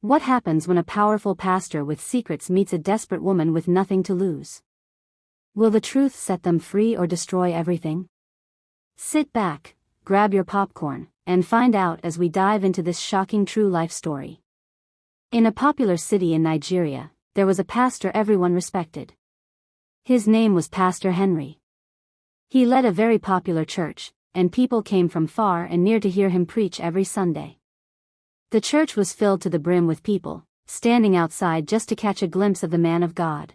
What happens when a powerful pastor with secrets meets a desperate woman with nothing to lose? Will the truth set them free or destroy everything? Sit back, grab your popcorn, and find out as we dive into this shocking true life story. In a popular city in Nigeria, there was a pastor everyone respected. His name was Pastor Henry. He led a very popular church, and people came from far and near to hear him preach every Sunday. The church was filled to the brim with people, standing outside just to catch a glimpse of the man of God.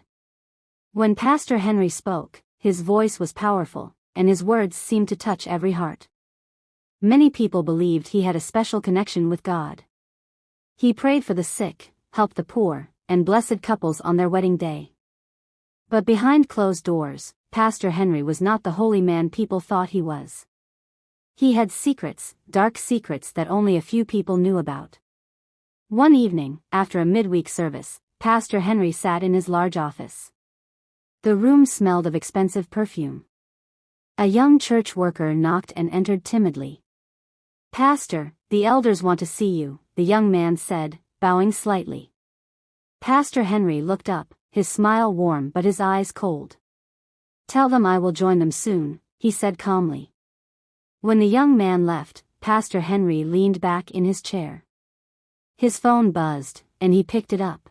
When Pastor Henry spoke, his voice was powerful, and his words seemed to touch every heart. Many people believed he had a special connection with God. He prayed for the sick, helped the poor, and blessed couples on their wedding day. But behind closed doors, Pastor Henry was not the holy man people thought he was. He had secrets, dark secrets that only a few people knew about. One evening, after a midweek service, Pastor Henry sat in his large office. The room smelled of expensive perfume. A young church worker knocked and entered timidly. "Pastor, the elders want to see you," the young man said, bowing slightly. Pastor Henry looked up, his smile warm but his eyes cold. "Tell them I will join them soon," he said calmly. When the young man left, Pastor Henry leaned back in his chair. His phone buzzed, and he picked it up.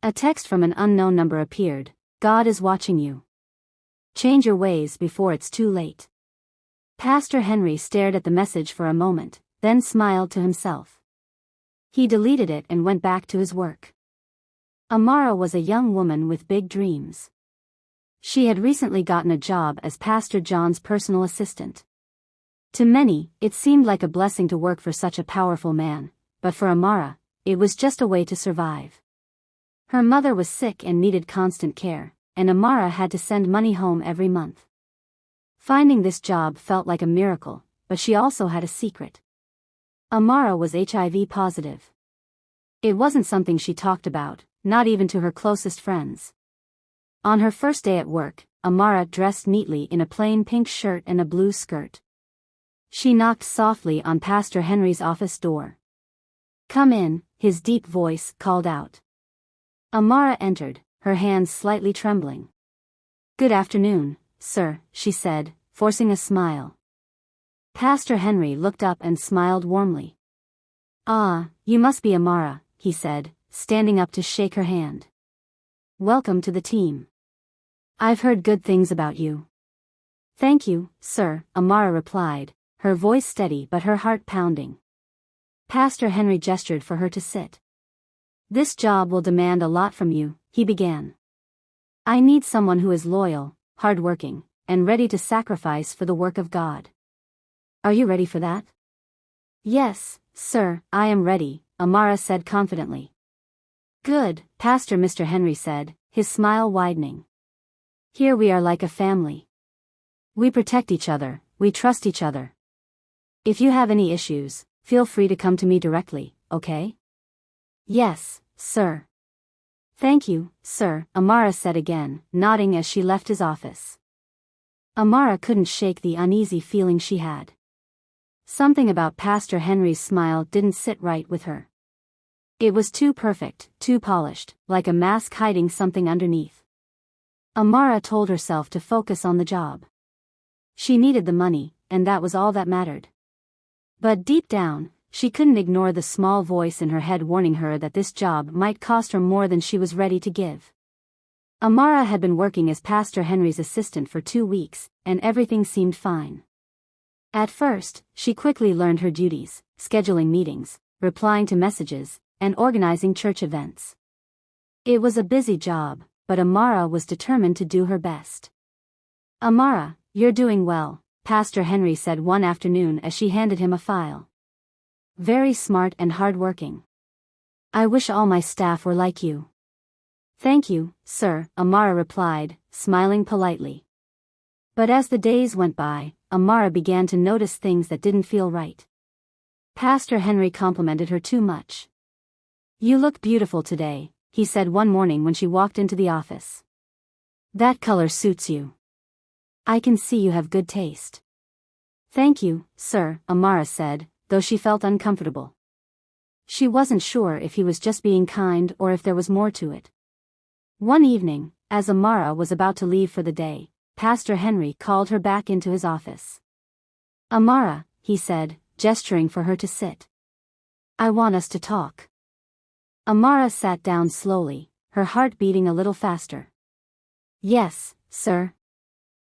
A text from an unknown number appeared. "God is watching you. Change your ways before it's too late." Pastor Henry stared at the message for a moment, then smiled to himself. He deleted it and went back to his work. Amara was a young woman with big dreams. She had recently gotten a job as Pastor John's personal assistant. To many, it seemed like a blessing to work for such a powerful man, but for Amara, it was just a way to survive. Her mother was sick and needed constant care, and Amara had to send money home every month. Finding this job felt like a miracle, but she also had a secret. Amara was HIV positive. It wasn't something she talked about, not even to her closest friends. On her first day at work, Amara dressed neatly in a plain pink shirt and a blue skirt. She knocked softly on Pastor Henry's office door. "Come in," his deep voice called out. Amara entered, her hands slightly trembling. "Good afternoon, sir," she said, forcing a smile. Pastor Henry looked up and smiled warmly. "Ah, you must be Amara," he said, standing up to shake her hand. "Welcome to the team. I've heard good things about you." "Thank you, sir," Amara replied, her voice steady but her heart pounding. Pastor Henry gestured for her to sit. "This job will demand a lot from you," he began. "I need someone who is loyal, hardworking, and ready to sacrifice for the work of God. Are you ready for that?" "Yes, sir, I am ready," Amara said confidently. "Good," Pastor Mr. Henry said, his smile widening. "Here we are like a family. We protect each other, we trust each other. If you have any issues, feel free to come to me directly, okay?" "Yes, sir." "Thank you, sir," Amara said again, nodding as she left his office. Amara couldn't shake the uneasy feeling she had. Something about Pastor Henry's smile didn't sit right with her. It was too perfect, too polished, like a mask hiding something underneath. Amara told herself to focus on the job. She needed the money, and that was all that mattered. But deep down, she couldn't ignore the small voice in her head warning her that this job might cost her more than she was ready to give. Amara had been working as Pastor Henry's assistant for 2 weeks, and everything seemed fine. At first, she quickly learned her duties, scheduling meetings, replying to messages, and organizing church events. It was a busy job, but Amara was determined to do her best. "Amara, you're doing well," Pastor Henry said one afternoon as she handed him a file. "Very smart and hardworking. I wish all my staff were like you." "Thank you, sir," Amara replied, smiling politely. But as the days went by, Amara began to notice things that didn't feel right. Pastor Henry complimented her too much. "You look beautiful today," he said one morning when she walked into the office. "That color suits you. I can see you have good taste." "Thank you, sir," Amara said, though she felt uncomfortable. She wasn't sure if he was just being kind or if there was more to it. One evening, as Amara was about to leave for the day, Pastor Henry called her back into his office. "Amara," he said, gesturing for her to sit. "I want us to talk." Amara sat down slowly, her heart beating a little faster. "Yes, sir."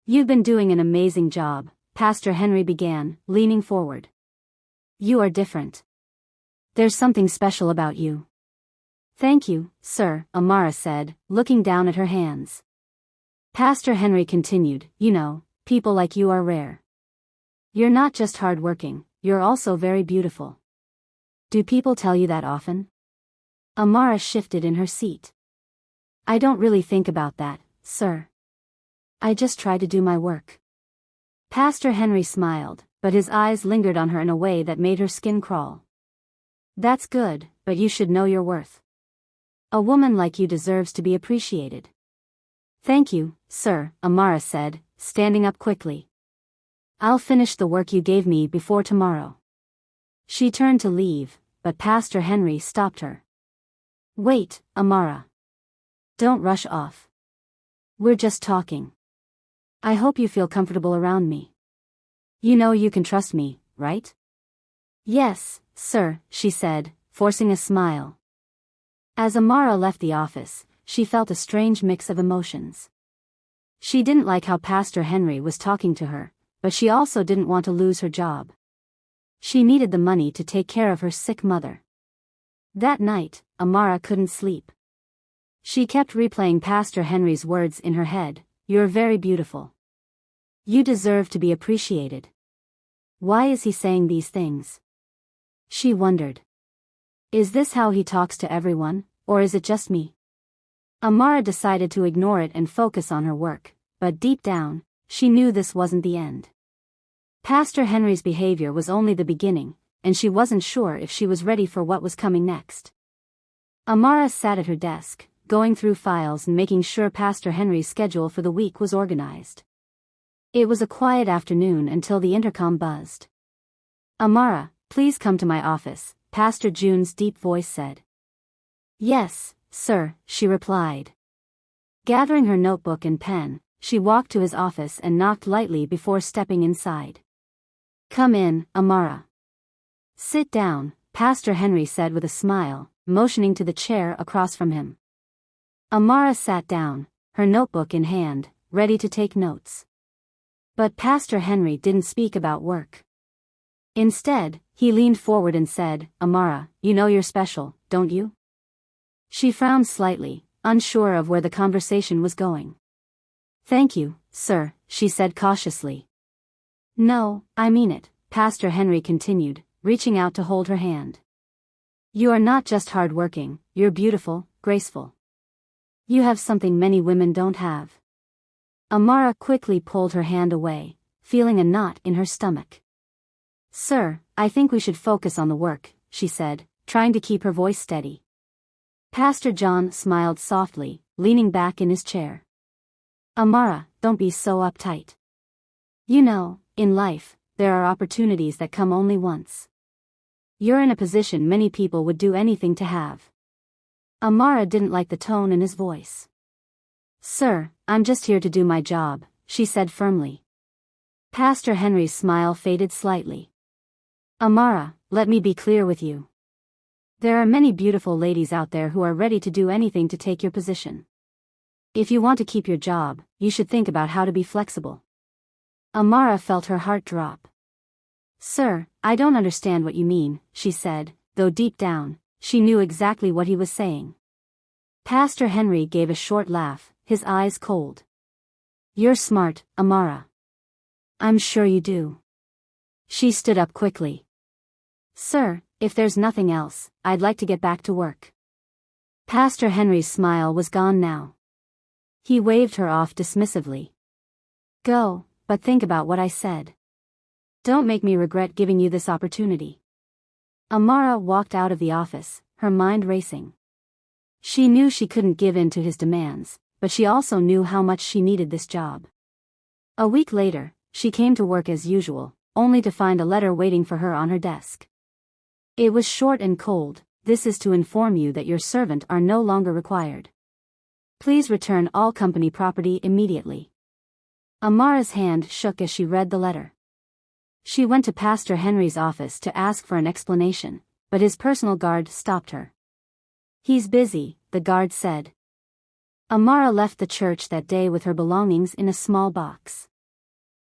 "You've been doing an amazing job," Pastor Henry began, leaning forward. "You are different. There's something special about you." "Thank you, sir," Amara said, looking down at her hands. Pastor Henry continued, "You know, people like you are rare. You're not just hardworking, you're also very beautiful." "Do people tell you that often?" Amara shifted in her seat. "I don't really think about that, sir. I just try to do my work." Pastor Henry smiled, but his eyes lingered on her in a way that made her skin crawl. "That's good, but you should know your worth. A woman like you deserves to be appreciated." "Thank you, sir," Amara said, standing up quickly. "I'll finish the work you gave me before tomorrow." She turned to leave, but Pastor Henry stopped her. "Wait, Amara. Don't rush off. We're just talking. I hope you feel comfortable around me. You know you can trust me, right?" "Yes, sir," she said, forcing a smile. As Amara left the office, she felt a strange mix of emotions. She didn't like how Pastor Henry was talking to her, but she also didn't want to lose her job. She needed the money to take care of her sick mother. That night, Amara couldn't sleep. She kept replaying Pastor Henry's words in her head. "You're very beautiful. You deserve to be appreciated. Why is he saying these things?" She wondered. Is this how he talks to everyone, or is it just me? Amara decided to ignore it and focus on her work, but deep down, she knew this wasn't the end. Pastor Henry's behavior was only the beginning, and she wasn't sure if she was ready for what was coming next. Amara sat at her desk, going through files and making sure Pastor Henry's schedule for the week was organized. It was a quiet afternoon until the intercom buzzed. "Amara, please come to my office," Pastor June's deep voice said. "Yes, sir," she replied. Gathering her notebook and pen, she walked to his office and knocked lightly before stepping inside. "Come in, Amara." "Sit down," Pastor Henry said with a smile, motioning to the chair across from him. Amara sat down, her notebook in hand, ready to take notes. But Pastor Henry didn't speak about work. Instead, he leaned forward and said, "Amara, you know you're special, don't you?" She frowned slightly, unsure of where the conversation was going. "Thank you, sir," she said cautiously. "No, I mean it," Pastor Henry continued, reaching out to hold her hand. "You are not just hardworking, you're beautiful, graceful. You have something many women don't have." Amara quickly pulled her hand away, feeling a knot in her stomach. "Sir, I think we should focus on the work," she said, trying to keep her voice steady. Pastor John smiled softly, leaning back in his chair. "Amara, don't be so uptight. You know, in life, there are opportunities that come only once. You're in a position many people would do anything to have." Amara didn't like the tone in his voice. "Sir, I'm just here to do my job," she said firmly. Pastor Henry's smile faded slightly. "Amara, let me be clear with you. There are many beautiful ladies out there who are ready to do anything to take your position. If you want to keep your job, you should think about how to be flexible." Amara felt her heart drop. "Sir, I don't understand what you mean," she said, though deep down, she knew exactly what he was saying. Pastor Henry gave a short laugh, his eyes cold. "You're smart, Amara. I'm sure you do." She stood up quickly. "Sir, if there's nothing else, I'd like to get back to work." Pastor Henry's smile was gone now. He waved her off dismissively. "Go, but think about what I said. Don't make me regret giving you this opportunity." Amara walked out of the office, her mind racing. She knew she couldn't give in to his demands, but she also knew how much she needed this job. A week later, she came to work as usual, only to find a letter waiting for her on her desk. It was short and cold. This is to inform you that your servant are no longer required. Please return all company property immediately. Amara's hand shook as she read the letter. She went to Pastor Henry's office to ask for an explanation, but his personal guard stopped her. He's busy, the guard said. Amara left the church that day with her belongings in a small box.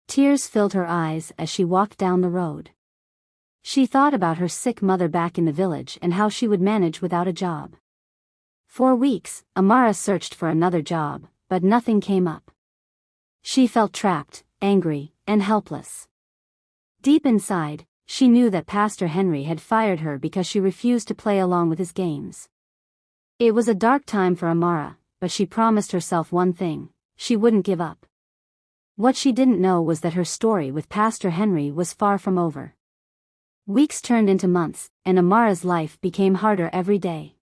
Tears filled her eyes as she walked down the road. She thought about her sick mother back in the village and how she would manage without a job. For weeks, Amara searched for another job, but nothing came up. She felt trapped, angry, and helpless. Deep inside, she knew that Pastor Henry had fired her because she refused to play along with his games. It was a dark time for Amara, but she promised herself one thing: she wouldn't give up. What she didn't know was that her story with Pastor Henry was far from over. Weeks turned into months, and Amara's life became harder every day.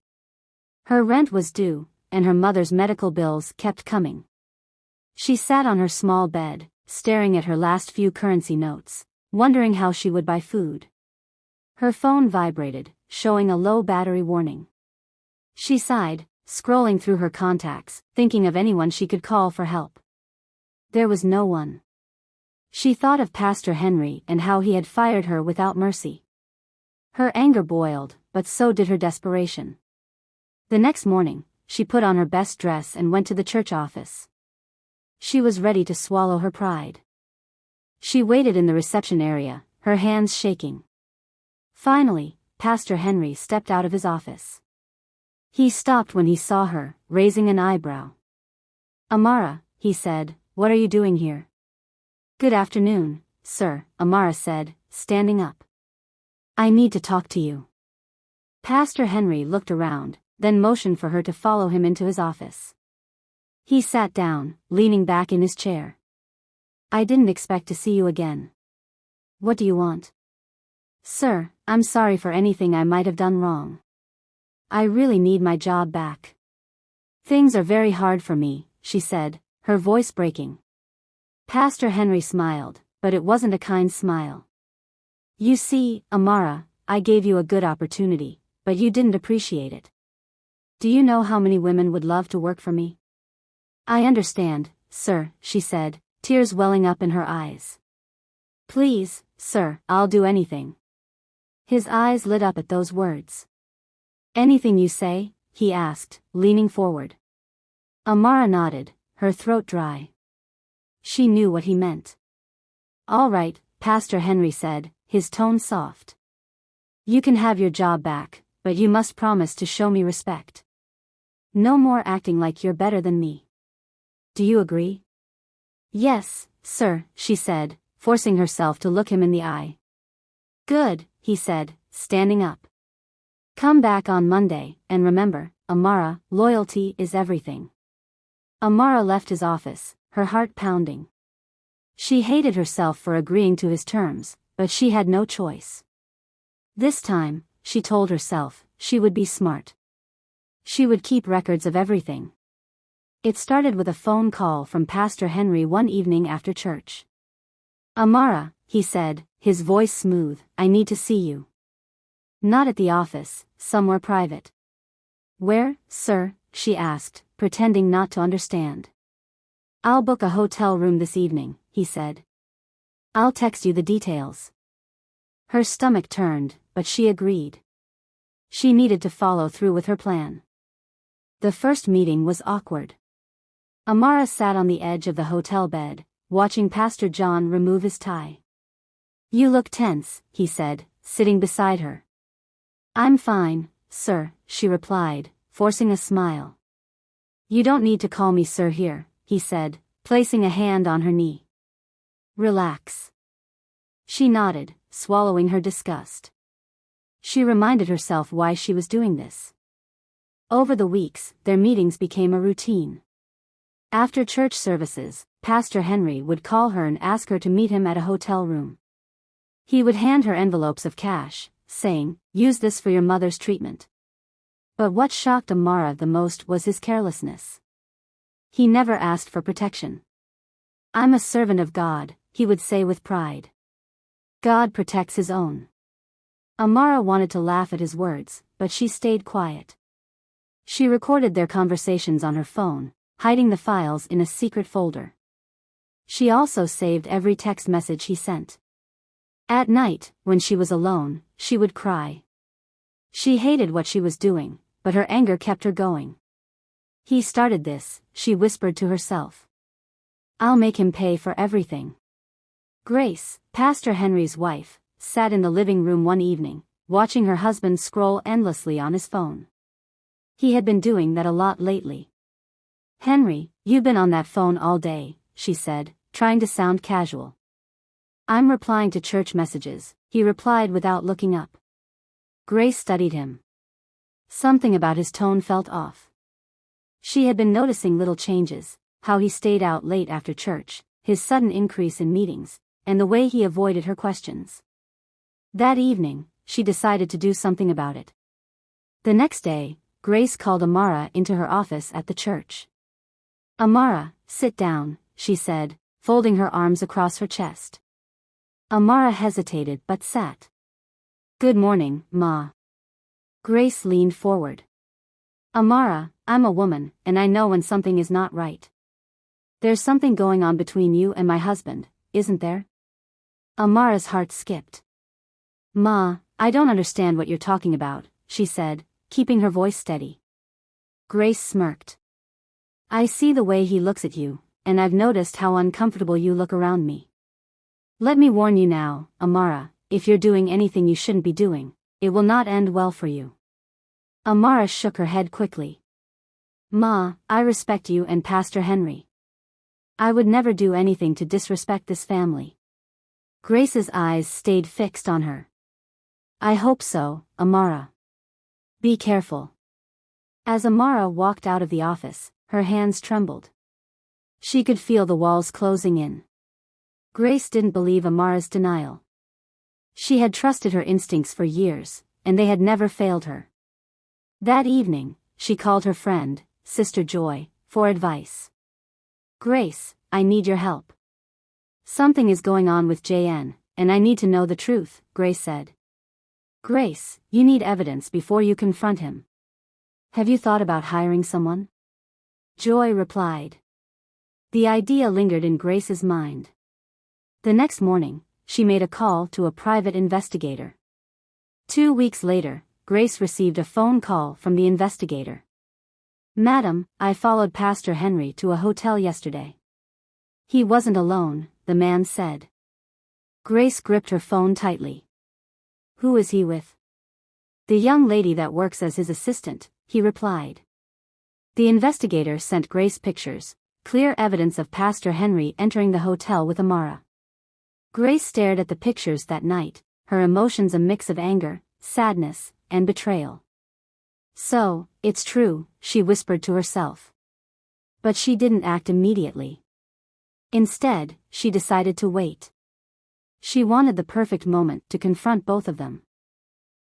Her rent was due, and her mother's medical bills kept coming. She sat on her small bed, staring at her last few currency notes, wondering how she would buy food. Her phone vibrated, showing a low battery warning. She sighed, scrolling through her contacts, thinking of anyone she could call for help. There was no one. She thought of Pastor Henry and how he had fired her without mercy. Her anger boiled, but so did her desperation. The next morning, she put on her best dress and went to the church office. She was ready to swallow her pride. She waited in the reception area, her hands shaking. Finally, Pastor Henry stepped out of his office. He stopped when he saw her, raising an eyebrow. "Amara," he said, "what are you doing here?" "Good afternoon, sir," Amara said, standing up. "I need to talk to you." Pastor Henry looked around, then motioned for her to follow him into his office. He sat down, leaning back in his chair. "I didn't expect to see you again. What do you want?" "Sir, I'm sorry for anything I might have done wrong. I really need my job back. Things are very hard for me," she said, her voice breaking. Pastor Henry smiled, but it wasn't a kind smile. "You see, Amara, I gave you a good opportunity, but you didn't appreciate it. Do you know how many women would love to work for me?" "I understand, sir," she said, tears welling up in her eyes. "Please, sir, I'll do anything." His eyes lit up at those words. "Anything you say?" he asked, leaning forward. Amara nodded, her throat dry. She knew what he meant. "All right," Pastor Henry said, his tone soft. "You can have your job back, but you must promise to show me respect. No more acting like you're better than me. Do you agree?" "Yes, sir," she said, forcing herself to look him in the eye. "Good," he said, standing up. "Come back on Monday, and remember, Amara, loyalty is everything." Amara left his office, her heart pounding. She hated herself for agreeing to his terms, but she had no choice. This time, she told herself, she would be smart. She would keep records of everything. It started with a phone call from Pastor Henry one evening after church. "Amara," he said, his voice smooth, "I need to see you." "Not at the office, somewhere private." "Where, sir?" she asked, pretending not to understand. "I'll book a hotel room this evening," he said. "I'll text you the details." Her stomach turned, but she agreed. She needed to follow through with her plan. The first meeting was awkward. Amara sat on the edge of the hotel bed, watching Pastor John remove his tie. "You look tense," he said, sitting beside her. "I'm fine, sir," she replied, forcing a smile. "You don't need to call me sir here," he said, placing a hand on her knee. "Relax." She nodded, swallowing her disgust. She reminded herself why she was doing this. Over the weeks, their meetings became a routine. After church services, Pastor Henry would call her and ask her to meet him at a hotel room. He would hand her envelopes of cash, saying, "Use this for your mother's treatment." But what shocked Amara the most was his carelessness. He never asked for protection. "I'm a servant of God," he would say with pride. "God protects his own." Amara wanted to laugh at his words, but she stayed quiet. She recorded their conversations on her phone, hiding the files in a secret folder. She also saved every text message he sent. At night, when she was alone, she would cry. She hated what she was doing, but her anger kept her going. He started this, she whispered to herself. I'll make him pay for everything. Grace, Pastor Henry's wife, sat in the living room one evening, watching her husband scroll endlessly on his phone. He had been doing that a lot lately. Henry, you've been on that phone all day, she said, trying to sound casual. I'm replying to church messages, he replied without looking up. Grace studied him. Something about his tone felt off. She had been noticing little changes, how he stayed out late after church, his sudden increase in meetings, and the way he avoided her questions. That evening, she decided to do something about it. The next day, Grace called Amara into her office at the church. Amara, sit down, she said, folding her arms across her chest. Amara hesitated but sat. Good morning, Ma. Grace leaned forward. Amara, I'm a woman, and I know when something is not right. There's something going on between you and my husband, isn't there? Amara's heart skipped. Ma, I don't understand what you're talking about, she said, keeping her voice steady. Grace smirked. I see the way he looks at you, and I've noticed how uncomfortable you look around me. Let me warn you now, Amara, if you're doing anything you shouldn't be doing, it will not end well for you. Amara shook her head quickly. Ma, I respect you and Pastor Henry. I would never do anything to disrespect this family. Grace's eyes stayed fixed on her. I hope so, Amara. Be careful. As Amara walked out of the office, her hands trembled. She could feel the walls closing in. Grace didn't believe Amara's denial. She had trusted her instincts for years, and they had never failed her. That evening, she called her friend, Sister Joy, for advice. Grace, I need your help. Something is going on with JN, and I need to know the truth, Grace said. Grace, you need evidence before you confront him. Have you thought about hiring someone? Joy replied. The idea lingered in Grace's mind. The next morning, she made a call to a private investigator. 2 weeks later, Grace received a phone call from the investigator. Madam, I followed Pastor Henry to a hotel yesterday. He wasn't alone, the man said. Grace gripped her phone tightly. Who is he with? The young lady that works as his assistant, he replied. The investigator sent Grace pictures, clear evidence of Pastor Henry entering the hotel with Amara. Grace stared at the pictures that night, her emotions a mix of anger, sadness, and betrayal. So, it's true, she whispered to herself. But she didn't act immediately. Instead, she decided to wait. She wanted the perfect moment to confront both of them.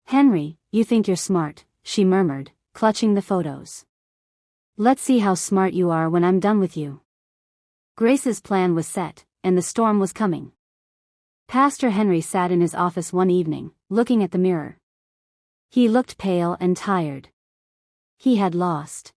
Henry, you think you're smart, she murmured, clutching the photos. Let's see how smart you are when I'm done with you. Grace's plan was set, and the storm was coming. Pastor Henry sat in his office one evening, looking at the mirror. He looked pale and tired. He had lost.